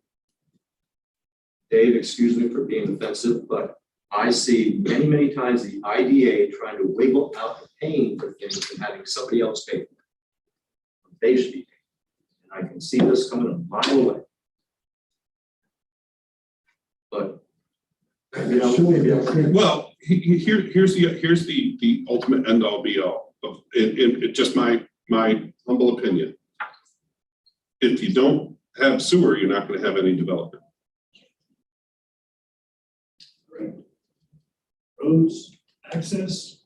Dave, excuse me for being offensive, but I see many, many times the IDA trying to wiggle out the paying for things and having somebody else pay for it. They should be paying. And I can see this coming a mile away. But, maybe I- Well, here's the ultimate end all be all of, in just my humble opinion. If you don't have sewer, you're not gonna have any development. Roads, access.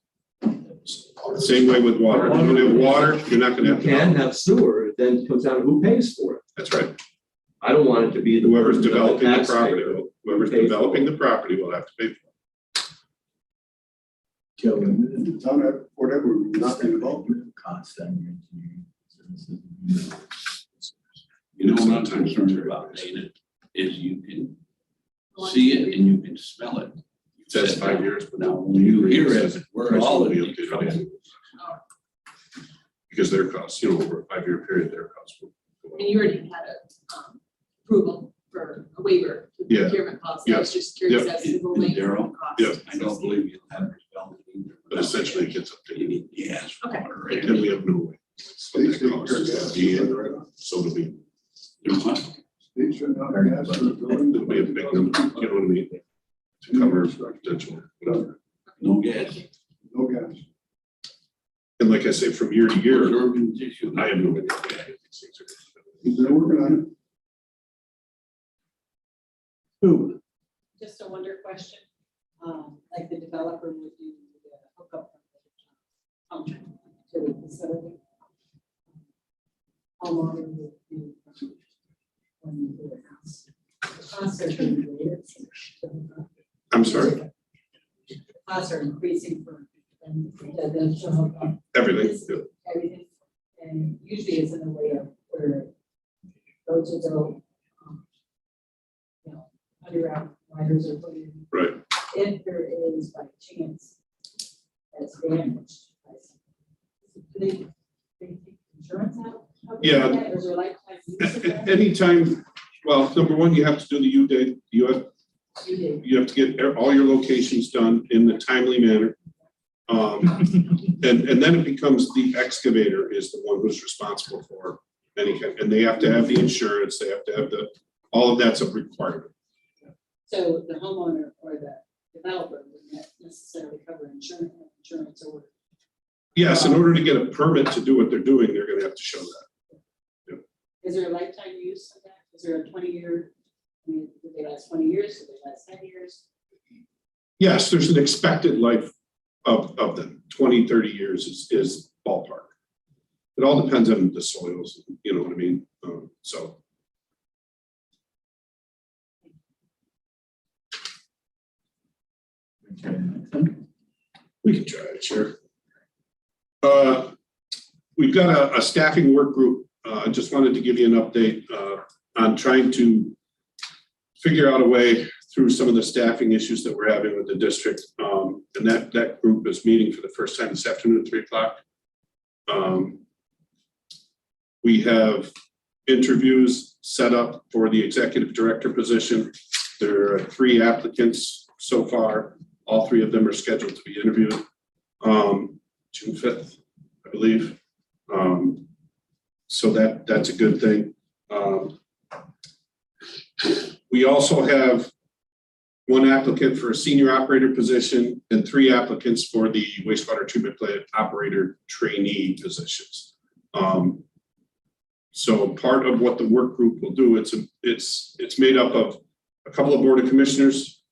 Same way with water. If you don't have water, you're not gonna You have can development. have sewer, it then comes down to who pays for it. That's right. I don't want it to be the. Whoever's burden of developing the taxpayer. property, whoever's Pays for it. developing the property will have to pay for it. Kelly, The town at whatever, we're not gonna develop it. cost on your engineering services. You know what I'm concerned about, Dana, is you can see it and you can smell it. That's 5 years. but Now, when you hear it, we're price all will in be deep updated. trouble. Because their costs, over a 5-year period, their costs will go up. And you already had a approval for a waiver for Yeah. procurement policy. I was just curious as to the length of the cost. Yeah. I don't believe you'll have development either. But essentially it gets You updated. need gas, Okay. water, And we have no way. So that cost is to be in, so to be. There's what? They should not have gas for the building. It'll be a big number, you know what I mean? To cover potential, whatever. No gas. No gas. And like I say, from year to year, Urban tissue. I have no idea. They're working on it. Who? Just a wonder question, like the developer would do the hookup from the pump to the facility. How long it would be when you do the house? The costs are being related to the hookup. I'm sorry, Costs are increasing for the hookup. everything. Everything, and usually it's in a way of where roads are built, underground wires are put in. Right. If there is by chance that's damaged, do they take insurance out? of it? Yeah. Or is there lifetime use of that? Anytime, well, number one, you have to do the U-Day. You have to get all your locations done in a timely manner. And then it becomes the excavator is the one who's responsible for any kind, and they have to have the insurance, they have to have all of that's a requirement. So the homeowner or the developer would not necessarily cover insurance or. Yes, in order to get a permit to do what they're doing, they're gonna have to show that. Is there a lifetime use of that? Is there a 20-year? I mean, do they last 20 years? Do they last 10 years? Yes, there's an expected life of them, 20, 30 years is ballpark. It all depends on the soils, you know what I mean? So. We can try it, sure. We've got a staffing work group. I just wanted to give you an update on trying to figure out a way through some of the staffing issues that we're having with the district. And that group is meeting for the first time this afternoon at 3 o'clock. We have interviews set up for the executive director position. There are 3 applicants so far. All 3 of them are scheduled to be interviewed June 5th, I believe. So that's a good thing. We also have 1 applicant for a senior operator position and 3 applicants for the wastewater treatment plant operator trainee positions. So part of what the work group will do, it's made up of a couple of board of commissioners,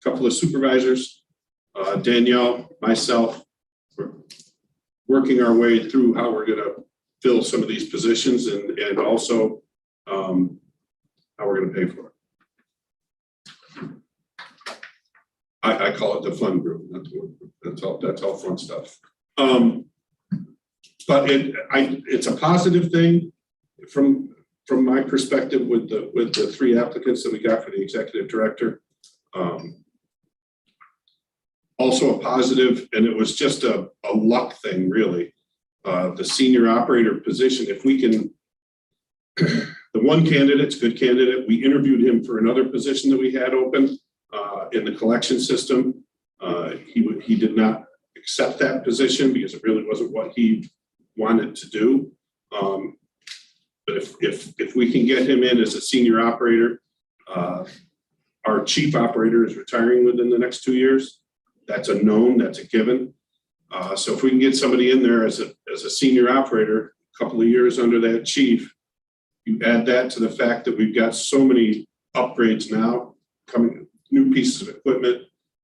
a couple of supervisors, Danielle, myself. We're working our way through how we're going to fill some of these positions and also how we're going to pay for it. I call it the fun group, not the work group. That's all fun stuff. But it's a positive thing from my perspective with the 3 applicants that we got for the executive director. Also a positive, and it was just a luck thing, really. The senior operator position, if we can, The one candidate's a good candidate. We interviewed him for another position that we had open in the collection system. He did not accept that position because it really wasn't what he wanted to do. But if we can get him in as a senior operator, our chief operator is retiring within the next 2 years. That's a known, that's a given. So if we can get somebody in there as a senior operator, a couple of years under that chief, you add that to the fact that we've got so many upgrades now coming, new pieces of equipment,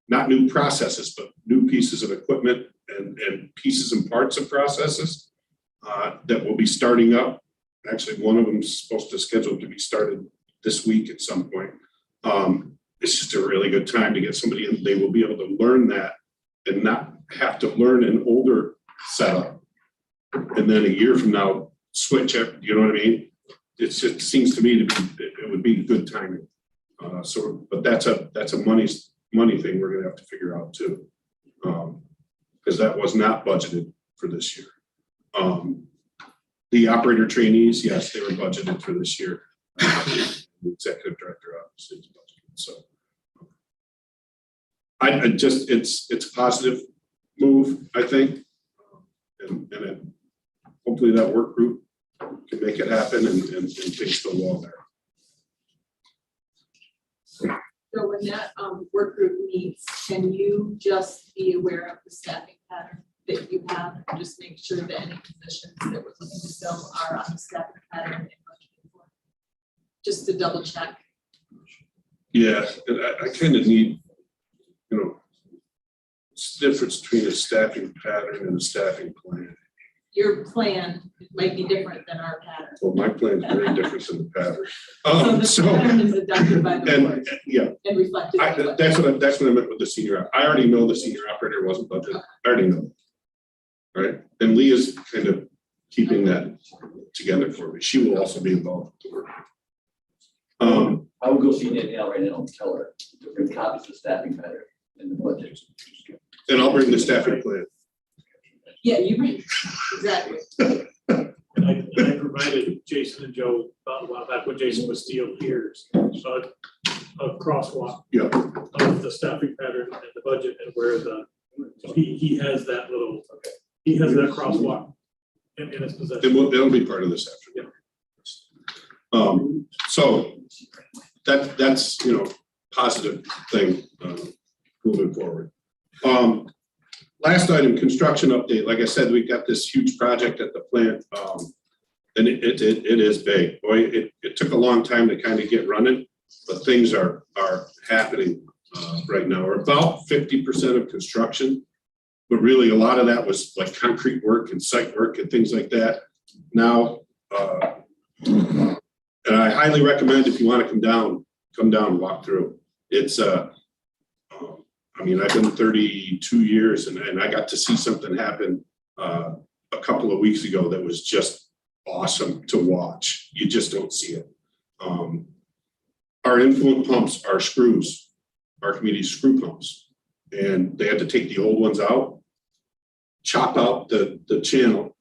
not new processes, but new pieces of equipment and pieces and parts of processes that will be starting up. Actually, one of them is supposed to schedule to be started this week at some point. It's just a really good time to get somebody in. They will be able to learn that and not have to learn an older setup. And then a year from now, switch it, you know what I mean? It just seems to me to be, it would be good timing. But that's a money thing we're gonna have to figure out too. Because that was not budgeted for this year. The operator trainees, yes, they were budgeted for this year. The executive director obviously is budgeted, so. I just, it's a positive move, I think. And hopefully that work group can make it happen and things go well there. So when that work group meets, can you just be aware of the staffing pattern that you have? And just make sure that any positions that we're looking to fill are on the staffing pattern and budgeted for? Just to double check. Yeah, and I kind of need, you know, it's the difference between a staffing pattern and a staffing plan. Your plan might be different than our pattern. Well, my plan is very different than the pattern. So the pattern is adopted by the board Yeah, and reflected. in the budget. that's what I meant with the senior. I already know the senior operator wasn't budgeted. I already know. Right, and Leah's kind of keeping that together for me. She will also be involved with the work. I would go see Danielle right now and tell her to bring copies of the staffing pattern in the budget. And I'll bring the staffing plan. Yeah, you bring, exactly. And I provided Jason and Joe a while back when Jason was still here, a crosswalk Yeah. of the staffing pattern and the budget and where so he has that little, he has that crosswalk in his possession. That'll be part of this afternoon. So that's, you know, positive thing moving forward. Last item, construction update. Like I said, we've got this huge project at the plant. And it is big. Boy, it took a long time to kind of get running, but things are happening right now. We're about 50% of construction, but really a lot of that was like concrete work and site work and things like that. Now, and I highly recommend if you want to come down and walk through. It's I mean, I've been 32 years and I got to see something happen a couple of weeks ago that was just awesome to watch. You just don't see it. Our influent pumps are screws, Archimedes screw pumps, and they had to take the old ones out, chop out the channel,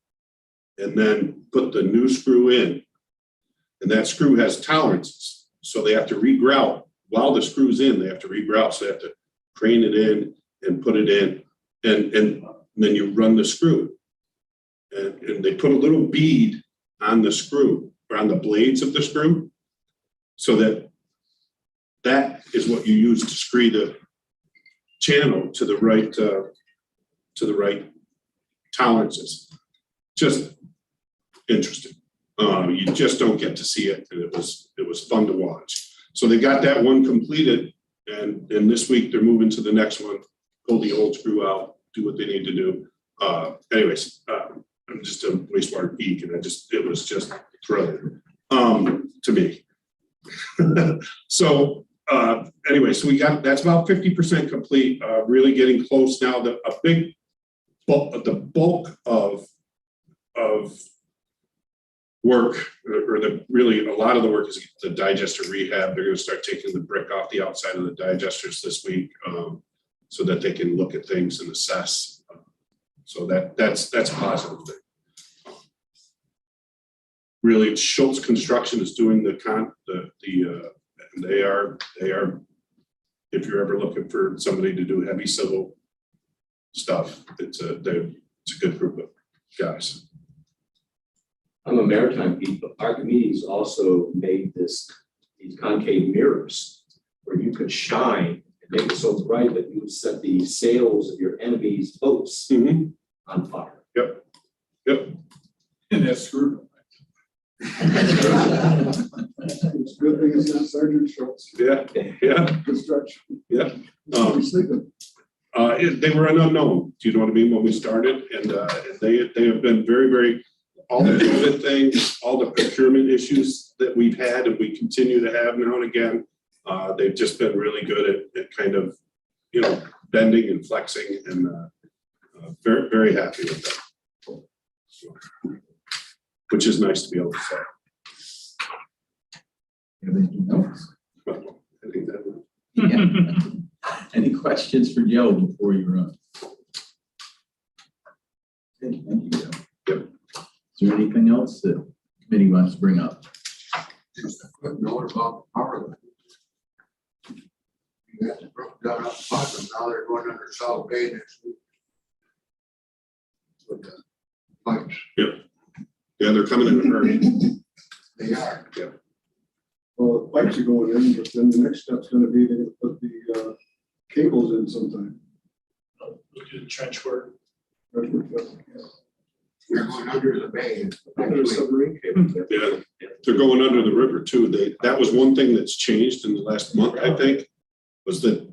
and then put the new screw in. And that screw has tolerances, so they have to regrout while the screw's in. They have to regrout, so they have to crane it in and put it in, and then you run the screw. And they put a little bead on the screw or on the blades of the screw, so that is what you use to screw the channel to the right tolerances. Just interesting. You just don't get to see it, and it was fun to watch. So they got that one completed, and this week they're moving to the next one. Pull the old screw out, do what they need to do. Anyways, I'm just a wastewater geek, and it was just thrilling to me. So anyway, so that's about 50% complete. Really getting close now. The bulk of work, or really a lot of the work is the digester rehab. They're going to start taking the brick off the outside of the digesters this week, so that they can look at things and assess. So that's a positive thing. really Schultz Construction is doing and they are, if you're ever looking for somebody to do heavy civil stuff, it's a good group of guys. I'm a maritime geek, but Archimedes also made these concave mirrors where you could shine and make it so bright that you would set the sails of your enemy's boats on fire. Yep. And that's screwed. It's a good thing it's not Sergeant Schultz. Yeah. Construction. Yeah. He's sleeping. They were an unknown, do you know what I mean, when we started, and they have been very, very, all the COVID things, all the procurement issues that we've had and we continue to have now and again, they've just been really good at kind of, bending and flexing, and very, very happy with them. Which is nice to be able to say. Anything else? I think that. Yeah. Any questions for Joe before you run? Okay, thank you, Joe. Yep. Is there anything else that the committee wants to bring up? Just a quick note about power line. You got the broke down up front, and now they're going under South Bay next week. With the pipes, Yeah, they're coming in a hurry. they are. Well, the pipes are going in, but then the next step's gonna be to put the cables in sometime. We'll do the trench work. That's what, They're going under the bay. under the submarine cable. Yeah, they're going under the river too. That was one thing that's changed in the last month, I think, was that,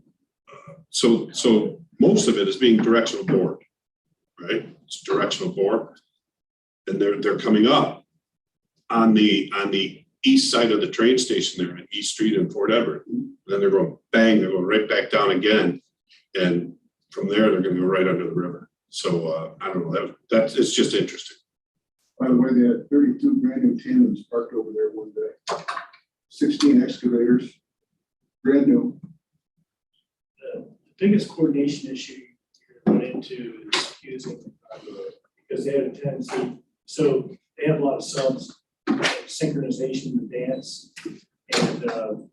so most of it is being directional bored, right? It's directional bore. And they're coming up on the east side of the train station there on East Street in Fort Everett. Then they're going bang, they're going right back down again. And from there, they're gonna go right under the river. So I don't know, it's just interesting. By the way, they had 32 brand new tandems parked over there one day. 16 excavators, brand new. The biggest coordination issue you're going to run into is using because they have a tendency, so they have a lot of subs, synchronization with dance. And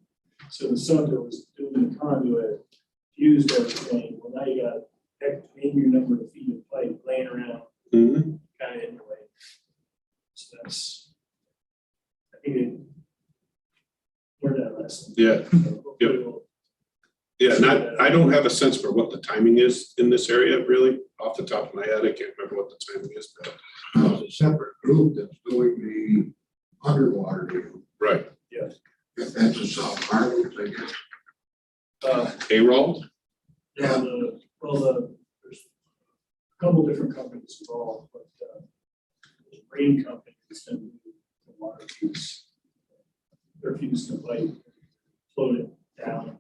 so the sub that was doing the conduit fused everything. Well, now you got maybe your number of feet of pipe laying around kind of in the way. So that's, I think they learned that lesson. Yeah. So hopefully we'll- Yeah, and I don't have a sense for what the timing is in this area, really, off the top of my head. I can't remember what the timing is, but. There's a separate group that's doing the underwater deal. Right. Yeah. If that's a South Harlem, I guess. A-Roll? Yeah, there's a couple different companies involved, but the marine company is going to do the water fuse. Their fuse can pipe, float it down.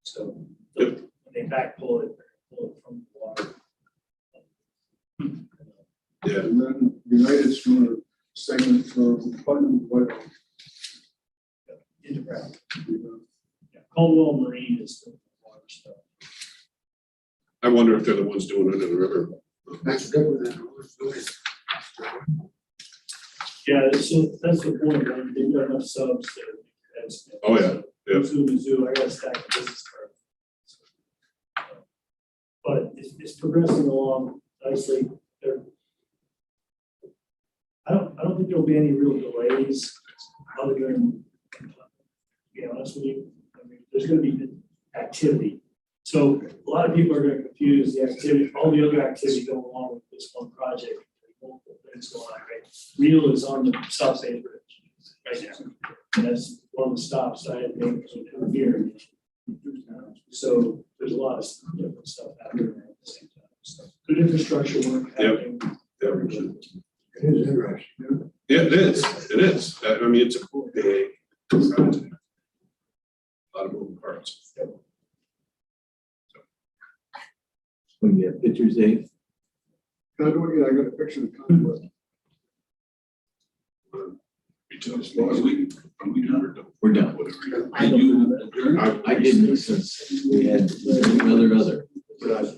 So when they back pull it from the water. Yeah. And then United's doing a segment for Putnam, what? Into ground. Yeah, Caldwell Marine is the water stuff. I wonder if they're the ones doing under the river. That's different than who's doing. Yeah, that's the point, right? They've got enough subs there. Oh, yeah. Yeah. Mizzou, I got a stack of business cards. But it's progressing along nicely. I don't think there'll be any real delays other than, to be honest with you, I mean, there's gonna be activity. So a lot of people are gonna confuse the activity, all the other activity going along with this one project. There's multiple things going on, right? Real is on the South Bay Bridge right now. And that's one of the stops I had made here. So there's a lot of different stuff happening at the same time. So good infrastructure work happening. It is interesting. Yeah, it is. It is. I mean, it's a big project. A lot of moving parts. When you get pictures, Dave? Conduit, yeah, I got a picture of the conduit. We're done. I didn't since we had other.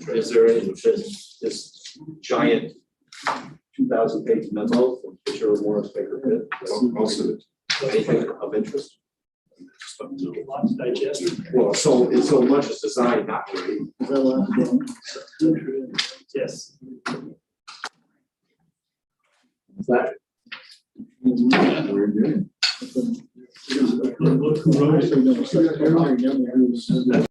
Is there any, this giant 2,000-page memo from Fisher Morris Baker Pitt. Most of it. Anything of interest? Lots to digest. Well, so, it's so much is designed not to read. Is that last one? Yes. That, We're good. Look who wrote it. Actually, no, it's like earlier down there, it was-